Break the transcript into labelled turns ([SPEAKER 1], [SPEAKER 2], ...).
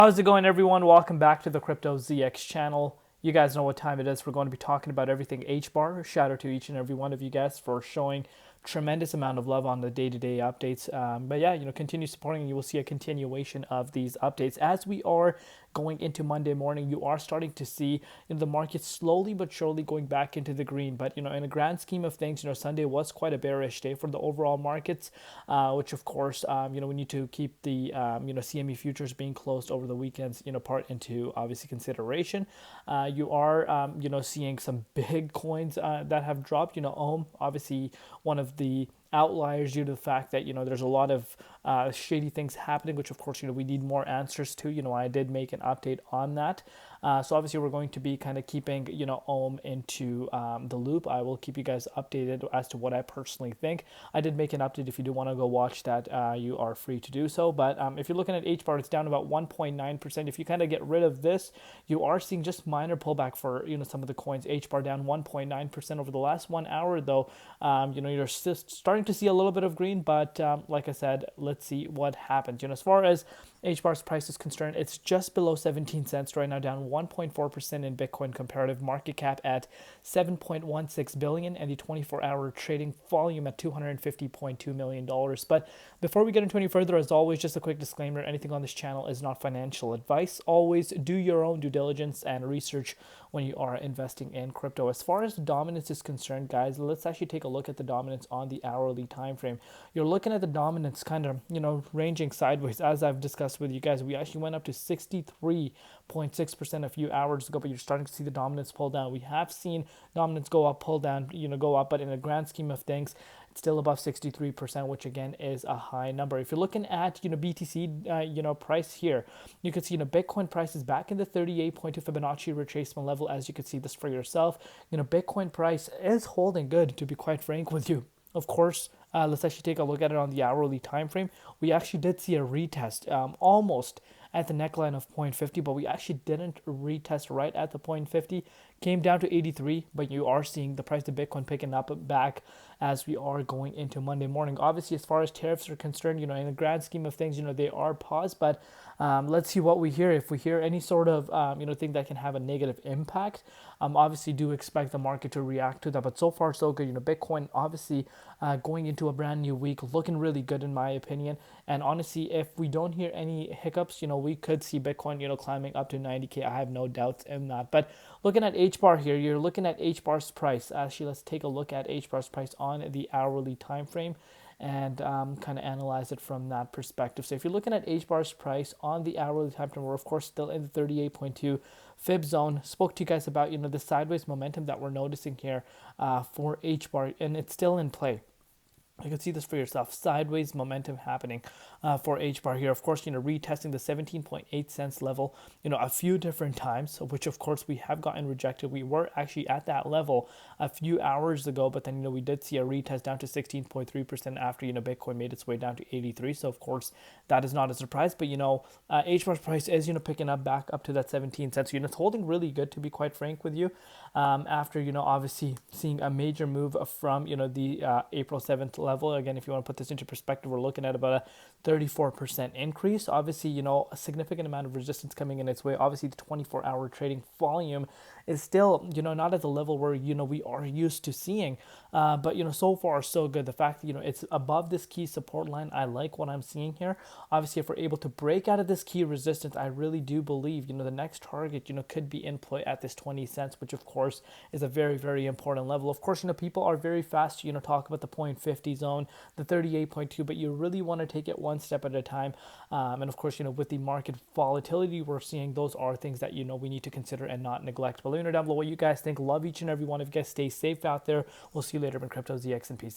[SPEAKER 1] How's it going, everyone? Welcome back to the Crypto ZX channel. You guys know what time it is. We're going to be talking about everything Hbar. Shout out to each and every one of you guys for showing tremendous amount of love on the day-to-day updates. But yeah, continue supporting and you will see a continuation of these updates. As we are going into Monday morning, you are starting to see the market slowly but surely going back into the green. But in a grand scheme of things, Sunday was quite a bearish day for the overall markets, which of course, we need to keep the CME futures being closed over the weekends, part into obviously consideration. You are seeing some big coins that have dropped. Ohm, obviously one of the outliers due to the fact that there's a lot of shady things happening, which of course we need more answers to. I did make an update on that, so obviously we're going to be kind of keeping Ohm into the loop. I will keep you guys updated as to what I personally think. I did make an update. If you do want to go watch that, you are free to do so. But if you're looking at Hbar, it's down about 1.9%. If you kind of get rid of this, you are seeing just minor pullback for some of the coins. Hbar down 1.9% over the last 1 hour, though. You're just starting to see a little bit of green, but like I said, let's see what happens. As far as Hbar's price is concerned, it's just below 17 cents right now, down 1.4% in Bitcoin. Comparative market cap at 7.16 billion and the 24-hour trading volume at $250.2 million. But before we get into any further, as always, just a quick disclaimer: anything on this channel is not financial advice. Always do your own due diligence and research when you are investing in crypto. As far as dominance is concerned, guys, let's actually take a look at the dominance on the hourly time frame. You're looking at the dominance kind of ranging sideways. As I've discussed with you guys, we actually went up to 63.6% a few hours ago, but you're starting to see the dominance pull down. We have seen dominance go up, pull down, go up, but in the grand scheme of things, it's still above 63%, which again is a high number. If you're looking at BTC price here, you can see Bitcoin price is back in the 38.2 Fibonacci retracement level. As you can see this for yourself, Bitcoin price is holding good, to be quite frank with you. Of course, let's actually take a look at it on the hourly time frame. We actually did see a retest almost at the neckline of 0.50, but we actually didn't retest right at the 0.50. Came down to 83, but you are seeing the price of Bitcoin picking up back as we are going into Monday morning. Obviously, as far as tariffs are concerned, in the grand scheme of things, they are paused, but let's see what we hear. If we hear any sort of thing that can have a negative impact, obviously do expect the market to react to that. But so far so good. Bitcoin obviously going into a brand new week, looking really good in my opinion. And honestly, if we don't hear any hiccups, we could see Bitcoin climbing up to 90K. I have no doubts in that. But looking at Hbar here, you're looking at Hbar's price. Actually, let's take a look at Hbar's price on the hourly time frame and kind of analyze it from that perspective. So if you're looking at Hbar's price on the hourly time frame, we're of course still in the 38.2 fib zone. Spoke to you guys about the sideways momentum that we're noticing here for Hbar, and it's still in play. You can see this for yourself. Sideways momentum happening for Hbar here. Of course, retesting the 17.8 cents level, a few different times, which of course we have gotten rejected. We were actually at that level a few hours ago, but then, we did see a retest down to 16.3% after, Bitcoin made its way down to 83. So of course, that is not a surprise, but, Hbar's price is, picking up back up to that 17 cents. It's holding really good, to be quite frank with you, after, obviously seeing a major move from, the April 7th level. Again, if you want to put this into perspective, we're looking at about a 34% increase. Obviously, a significant amount of resistance coming in its way. Obviously, the 24-hour trading volume is still, not at the level where, we are used to seeing. But, so far, so good. The fact that, it's above this key support line, I like what I'm seeing here. Obviously, if we're able to break out of this key resistance, I really do believe, the next target, could be in play at this 20 cents, which of course is a very, very important level. Of course, people are very fast to, talk about the 0.50 zone, the 38.2, but you really want to take it one step at a time. And of course, with the market volatility we're seeing, those are things that, we need to consider and not neglect. But let me know down below what you guys think. Love each and every one of you guys. Stay safe out there. We'll see you later in Crypto ZX, and peace out.